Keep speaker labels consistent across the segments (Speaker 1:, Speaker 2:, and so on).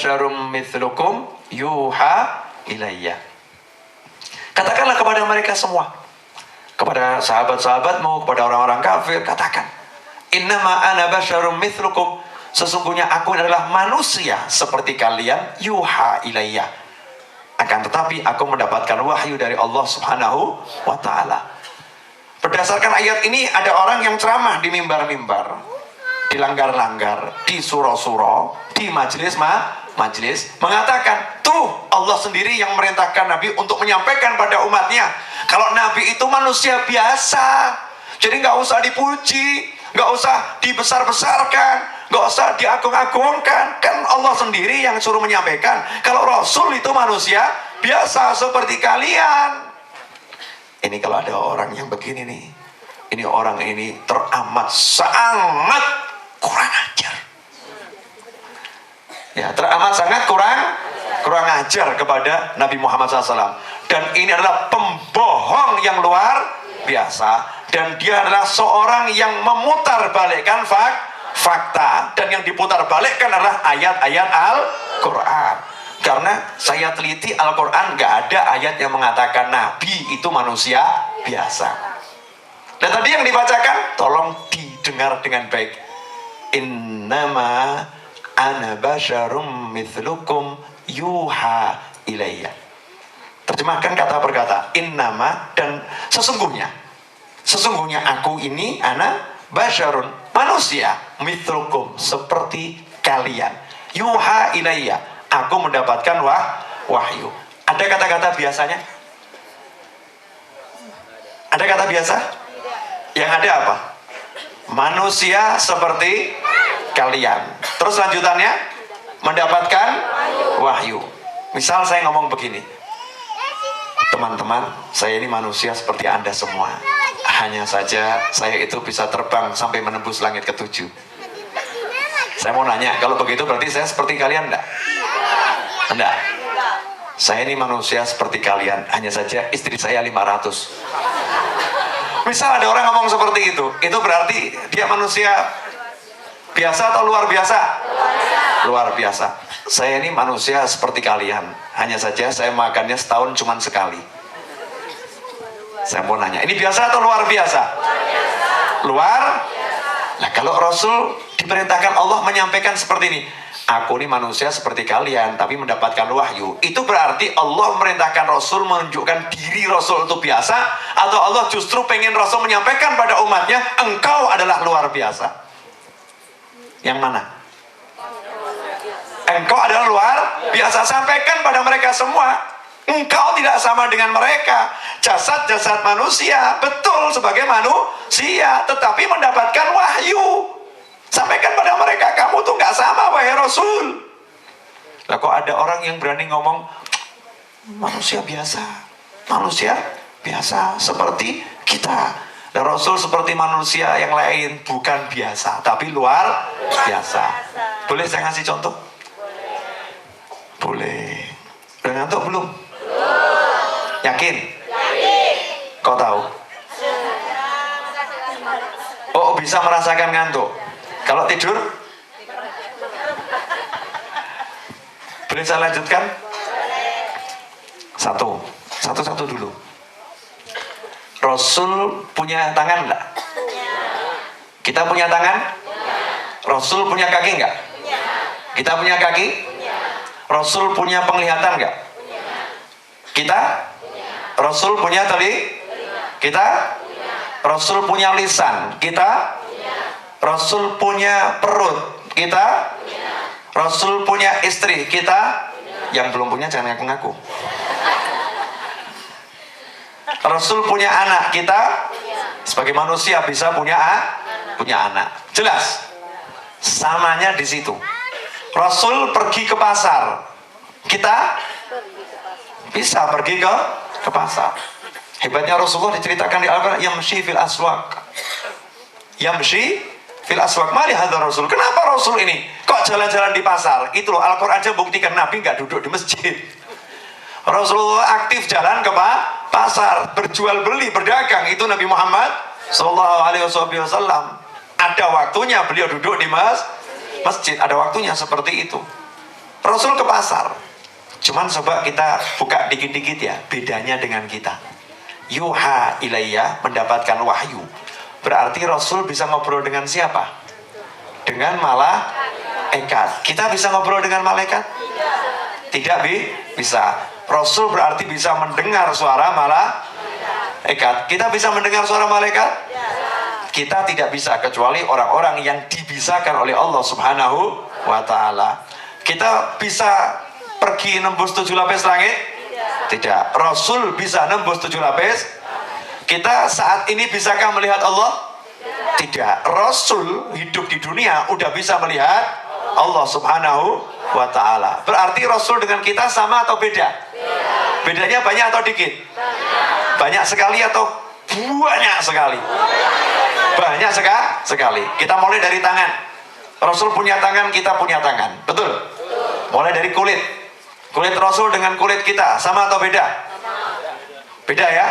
Speaker 1: basyarum mithlukum yuha ilayya. Katakanlah kepada mereka semua, kepada sahabat-sahabatmu, kepada orang-orang kafir, katakan, innama ana basyarum mithlukum, sesungguhnya aku adalah manusia seperti kalian, yuha ilayya, akan tetapi aku mendapatkan wahyu dari Allah Subhanahu wa ta'ala. Berdasarkan ayat ini, ada orang yang ceramah di mimbar-mimbar, di langgar-langgar, di suro-suro, di majelis mengatakan, tuh Allah sendiri yang merintahkan Nabi untuk menyampaikan pada umatnya. Kalau Nabi itu manusia biasa, jadi nggak usah dipuji, nggak usah dibesar-besarkan, nggak usah diagung-agungkan. Kan Allah sendiri yang suruh menyampaikan. Kalau Rasul itu manusia biasa seperti kalian. Ini kalau ada orang yang begini nih, ini orang ini teramat sangat kurang ajar. Ya, teramat sangat kurang ajar kepada Nabi Muhammad SAW. Dan ini adalah pembohong yang luar biasa. Dan dia adalah seorang yang memutarbalikkan fakta. Dan yang diputarbalikkan adalah ayat-ayat Al-Quran. Karena saya teliti Al-Quran, gak ada ayat yang mengatakan Nabi itu manusia biasa. Dan tadi yang dibacakan, tolong didengar dengan baik. Innama ana basyarum mithlukum yuha ilayya. Terjemahkan kata per kata. Innama, dan sesungguhnya aku ini ana basyarun, manusia, mithlukum, seperti kalian, yuha ilayya, aku mendapatkan wahyu. Ada kata-kata biasanya? Ada kata biasa? Yang ada apa? Manusia seperti kalian. Terus lanjutannya, mendapatkan wahyu. Misal saya ngomong begini, teman-teman, saya ini manusia seperti Anda semua. Hanya saja saya itu bisa terbang sampai menembus langit ke-7. Saya mau nanya, kalau begitu berarti saya seperti kalian enggak? Enggak. Saya ini manusia seperti kalian, hanya saja istri saya 500. Misal ada orang ngomong seperti itu berarti dia manusia biasa atau luar biasa? Luar biasa. Saya ini manusia seperti kalian, hanya saja saya makannya setahun cuma sekali. Saya mau nanya, ini biasa atau luar biasa? Luar? Nah, kalau Rasul diperintahkan Allah menyampaikan seperti ini, aku ini manusia seperti kalian, tapi mendapatkan wahyu. Itu berarti Allah merintahkan Rasul menunjukkan diri Rasul itu biasa, atau Allah justru pengen Rasul menyampaikan pada umatnya, engkau adalah luar biasa? Yang mana? Engkau adalah luar biasa. Sampaikan pada mereka semua, engkau tidak sama dengan mereka. Jasad-jasad manusia, betul sebagai manusia, tetapi mendapatkan wahyu. Sampaikan pada mereka, kamu tuh gak sama wahai Rasul. Lah kok ada orang yang berani ngomong, manusia biasa seperti kita. Dan Rasul seperti manusia yang lain, bukan biasa, tapi luar biasa. Boleh saya ngasih contoh? Boleh. Udah ngantuk belum? Yakin? Kau tahu? Oh, bisa merasakan ngantuk. Kalau tidur? Boleh saya lanjutkan? Satu dulu. Rasul punya tangan enggak? Kita punya tangan? Rasul punya kaki enggak? Kita punya kaki? Rasul punya penglihatan enggak? Kita? Rasul punya telinga? Kita? Rasul punya lisan? Kita? Rasul punya perut? Kita? Rasul punya istri? Kita? Yang belum punya jangan ngaku-ngaku. Rasul punya anak? Kita? Sebagai manusia bisa punya anak. Jelas? Samanya di situ. Rasul pergi ke pasar, kita bisa pergi ke pasar. Hebatnya Rasulullah diceritakan di Al-Quran, yamshi fil aswaq. Mali hadza Rasul. Kenapa Rasul ini kok jalan-jalan di pasar? Itu loh, Al-Quran aja buktikan Nabi nggak duduk di masjid. Rasulullah aktif jalan ke pasar, berjual beli, berdagang. Itu Nabi Muhammad sallallahu alaihi wasallam. Ada waktunya beliau duduk di masjid, ada waktunya seperti itu. Rasul ke pasar. Cuman coba kita buka dikit-dikit ya, bedanya dengan kita. Yuha ilayya, mendapatkan wahyu. Berarti Rasul bisa ngobrol dengan siapa? Dengan malaikat. Kita bisa ngobrol dengan malaikat? Tidak bisa. Rasul berarti bisa mendengar suara malaikat. Kita bisa mendengar suara malaikat? Kita tidak bisa, kecuali orang-orang yang dibisakan oleh Allah Subhanahu wa ta'ala. Kita bisa pergi nembus 7 lapis langit? Tidak. Rasul bisa nembus 7 lapis? Kita saat ini bisakah melihat Allah? Tidak. Rasul hidup di dunia udah bisa melihat Allah Subhanahu wa ta'ala. Berarti Rasul dengan kita sama atau beda? Bedanya banyak atau dikit? Banyak sekali atau banyak sekali? Banyak sekali. Kita mulai dari tangan. Rasul punya tangan, kita punya tangan. Betul? Mulai dari kulit. Kulit Rasul dengan kulit kita sama atau beda? Beda ya?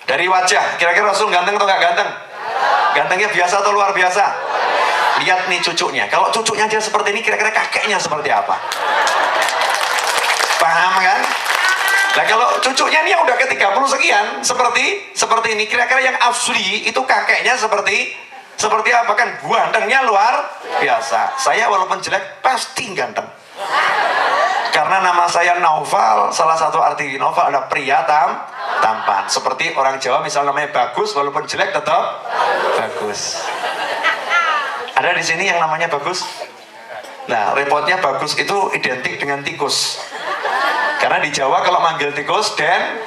Speaker 1: Dari wajah, kira-kira Rasul ganteng atau gak ganteng? Gantengnya biasa atau luar biasa? Lihat nih cucunya. Kalau cucunya aja seperti ini, kira-kira kakeknya seperti apa? Paham kan? Nah kalau cucunya ini yang udah ke 30 sekian, seperti ini, kira-kira yang asli itu kakeknya seperti apa kan? Gantengnya luar biasa. Saya walaupun jelek pasti ganteng. Karena nama saya Naufal, salah satu arti Naufal adalah pria tampan. Seperti orang Jawa misalnya namanya Bagus, walaupun jelek tetap bagus. Ada di sini yang namanya Bagus? Nah, repotnya Bagus itu identik dengan tikus. Karena di Jawa kalau manggil tikus dan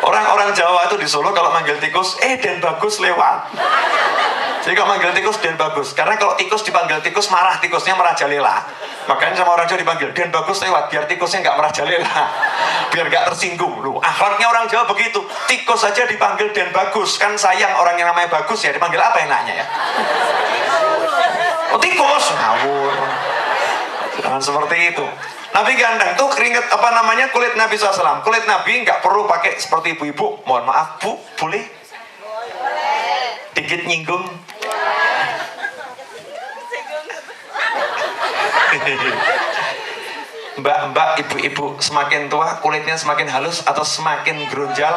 Speaker 1: orang-orang Jawa itu di Solo kalau manggil tikus, dan Bagus lewat. Jadi kalau manggil tikus Den Bagus. Karena kalau tikus dipanggil tikus marah, tikusnya merajalela. Makanya sama orang Jawa dipanggil Den Bagus lewat, biar tikusnya nggak merajalela, biar nggak tersinggung. Loh, akhlaknya orang Jawa begitu. Tikus saja dipanggil Den Bagus, kan sayang orang yang namanya Bagus ya, dipanggil apa enaknya ya? Oh tikus, ngawur. Jangan seperti itu. Nabi ganteng tuh keringet kulit Nabi SAW. Kulit Nabi nggak perlu pakai seperti ibu-ibu. Mohon maaf Bu, boleh? Dikit nyinggung. Mbak-mbak, ibu-ibu semakin tua kulitnya semakin halus atau semakin geronjal?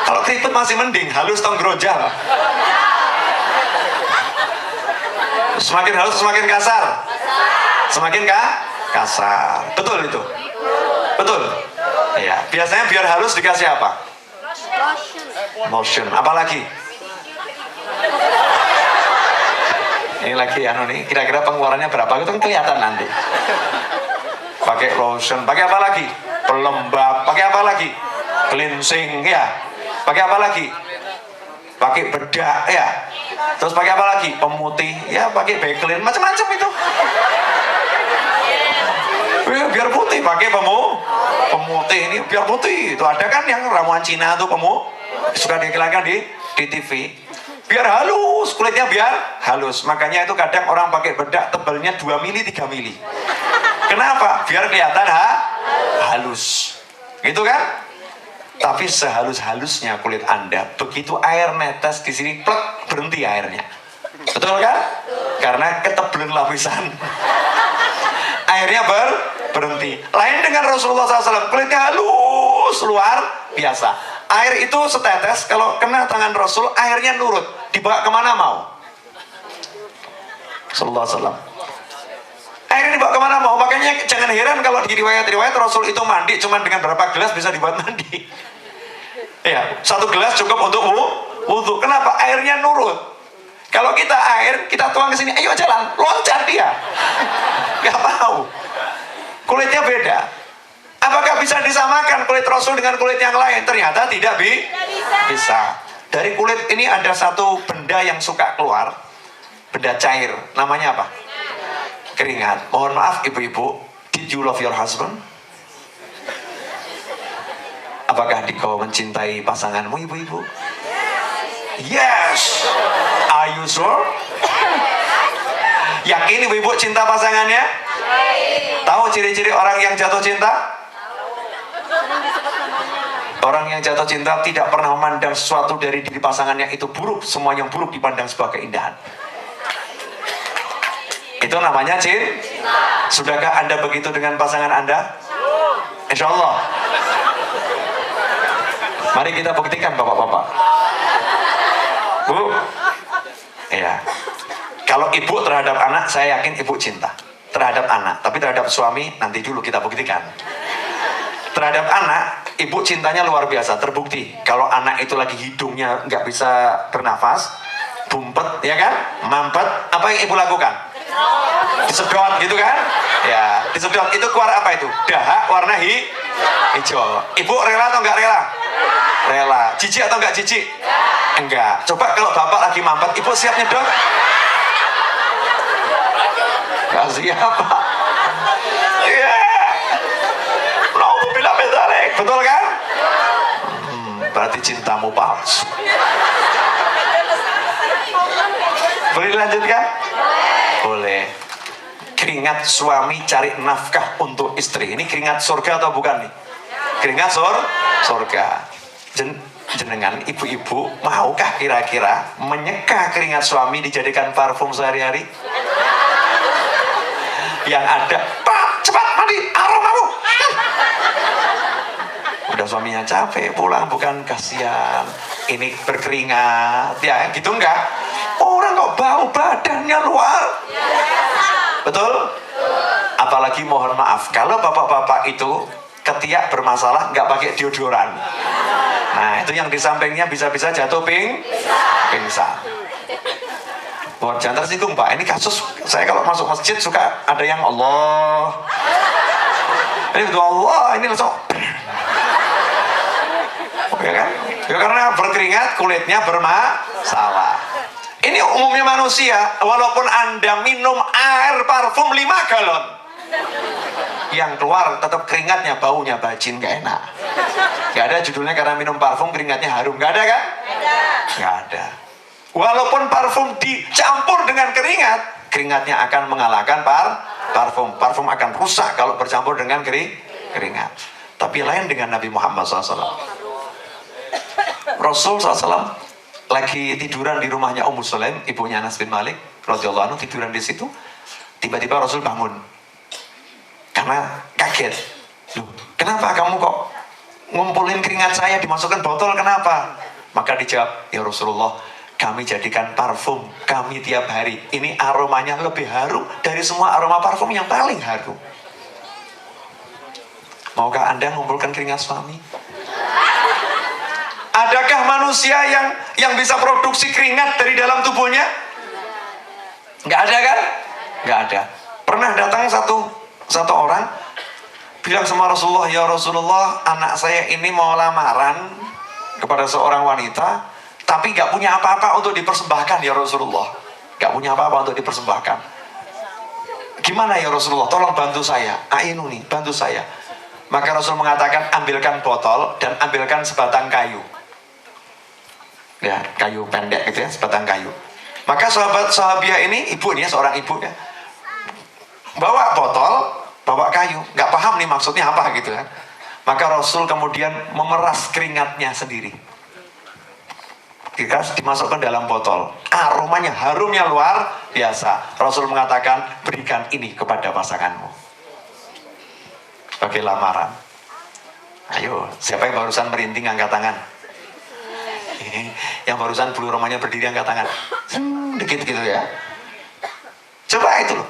Speaker 1: Kalau keriput masih mending, halus atau geronjal? Semakin halus semakin kasar? Semakin kasar. Betul itu? Betul? Ya, biasanya biar halus dikasih apa? Lotion. Apalagi? Ini lagi nih, kira-kira pengeluarannya berapa itu kan kelihatan nanti. Pakai lotion, pakai apa lagi? Pelembab, pakai apa lagi? Cleansing ya. Pakai apa lagi? Pakai bedak ya. Terus pakai apa lagi? Pemutih ya, pakai Vaseline, macam-macam itu. Biar putih, pakai pemutih ini biar putih. Itu ada kan yang ramuan Cina tuh suka diiklankan di TV. Biar halus, kulitnya biar halus. Makanya itu kadang orang pakai bedak tebalnya 2 mili, 3 mili. Kenapa? Biar kelihatan halus. Gitu kan? Tapi sehalus-halusnya kulit Anda, begitu air netes di sini, plek, berhenti airnya. Betul kan? Karena ketebelan lapisan. Airnya berhenti. Lain dengan Rasulullah SAW, kulitnya halus, luar biasa. Air itu setetes, kalau kena tangan Rasul, airnya nurut. Dibawa kemana mau? Sallallahu alaihi wasallam. Airnya dibawa kemana mau? Makanya jangan heran kalau di riwayat-riwayat Rasul itu mandi cuma dengan berapa gelas bisa dibuat mandi. Ya, 1 gelas cukup untuk wudhu. Kenapa? Airnya nurut. Kalau kita kita tuang ke sini, ayo jalan, loncat dia. Gak mau. Kulitnya beda. Apakah bisa disamakan kulit Rasul dengan kulit yang lain? Ternyata tidak bisa. Dari kulit ini ada satu benda yang suka keluar, benda cair. Namanya apa? Keringat. Mohon maaf ibu-ibu, did you love your husband? Apakah kau mencintai pasanganmu ibu-ibu? Yes. Are you sure? Yakin ibu-ibu cinta pasangannya? Tahu ciri-ciri orang yang jatuh cinta? Orang yang jatuh cinta tidak pernah memandang sesuatu dari diri pasangannya itu buruk. Semua yang buruk dipandang sebagai keindahan. Itu namanya cinta. Sudahkah Anda begitu dengan pasangan Anda? Insya Allah. Mari kita buktikan bapak-bapak. Bu, ya. Kalau ibu terhadap anak, saya yakin ibu cinta terhadap anak. Tapi terhadap suami, nanti dulu kita buktikan. Terhadap anak, ibu cintanya luar biasa. Terbukti. Kalau anak itu lagi hidungnya nggak bisa bernafas, bumpet, ya kan? Mampet, apa yang ibu lakukan? Disedot gitu kan? Ya, disedot. Itu keluar apa itu? Dahak warna hijau. Ibu rela atau nggak rela? Rela. Jijik atau nggak jijik? Enggak. Coba kalau bapak lagi mampet, ibu siap nyedot? Gak siap. Iya. Nauzubillah min dzalik. Betul kan? Berarti cintamu palsu. Boleh dilanjutkan? Boleh. Keringat suami cari nafkah untuk istri. Ini keringat surga atau bukan nih? Keringat surga. Jenengan ibu-ibu maukah kira-kira menyeka keringat suami dijadikan parfum sehari-hari? Yang ada, Pak, cepat mandi, aromamu. Udah suaminya capek pulang, bukan kasihan. Ini berkeringat, ya gitu enggak? Orang kok bau badannya luar. Betul? Apalagi mohon maaf, kalau bapak-bapak itu ketiak bermasalah nggak pakai deodoran. Nah itu yang di sampingnya bisa-bisa jatuh pingsan. Oh, jangan tersinggung Pak, ini kasus saya kalau masuk masjid suka ada yang Allah. Ini betul Allah, ini langsung. Ya kan? Ya karena berkeringat kulitnya bermasalah. Ini umumnya manusia, walaupun Anda minum air parfum 5 galon, yang keluar tetap keringatnya, baunya bajin, gak enak. Gak ada judulnya karena minum parfum keringatnya harum, gak ada kan? Gak ada. Walaupun parfum dicampur dengan keringat, keringatnya akan mengalahkan parfum. Parfum akan rusak kalau bercampur dengan keringat. Tapi lain dengan Nabi Muhammad SAW. Rasul SAW lagi tiduran di rumahnya Ummu Sulaim, ibunya Anas bin Malik radhiyallahu anhu, tiduran di situ. Tiba-tiba Rasul bangun karena kaget. Loh, kenapa kamu kok ngumpulin keringat saya dimasukkan botol, kenapa? Maka dijawab, ya Rasulullah, kami jadikan parfum kami tiap hari. Ini aromanya lebih harum dari semua aroma parfum yang paling harum. Maukah Anda mengumpulkan keringat suami? Adakah manusia yang bisa produksi keringat dari dalam tubuhnya? Nggak ada kan? Nggak ada. Pernah datang satu orang bilang sama Rasulullah, ya Rasulullah, anak saya ini mau lamaran kepada seorang wanita, tapi nggak punya apa-apa untuk dipersembahkan ya Rasulullah. Nggak punya apa-apa untuk dipersembahkan. Gimana ya Rasulullah? Tolong bantu saya. Ainuni, bantu saya. Maka Rasul mengatakan, ambilkan botol dan ambilkan sebatang kayu. Ya, kayu pendek gitu ya, sebatang kayu. Maka sahabiah ini, ibunya, seorang ibu ya, bawa botol, bawa kayu. Nggak paham nih maksudnya apa gitu kan. Maka Rasul kemudian memeras keringatnya sendiri. Dimasukkan dalam botol, aromanya harumnya luar biasa. Rasul mengatakan, berikan ini kepada pasanganmu sebagai lamaran. Ayo, siapa yang barusan merinding angkat tangan? Yang barusan bulu romanya berdiri angkat tangan. Dikit gitu ya. Coba itu loh.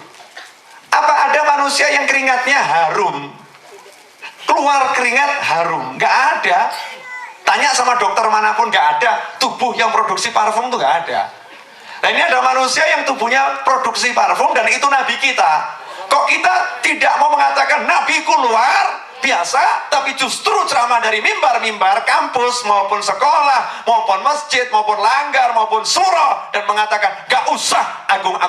Speaker 1: Apa ada manusia yang keringatnya harum, keluar keringat harum? Nggak ada. Tanya sama dokter manapun, nggak ada tubuh yang produksi parfum tuh, nggak ada. Nah ini ada manusia yang tubuhnya produksi parfum dan itu nabi kita. Kok kita tidak mau mengatakan nabiku luar biasa, tapi justru ceramah dari mimbar-mimbar kampus maupun sekolah maupun masjid maupun langgar maupun surau dan mengatakan gak usah agung-agung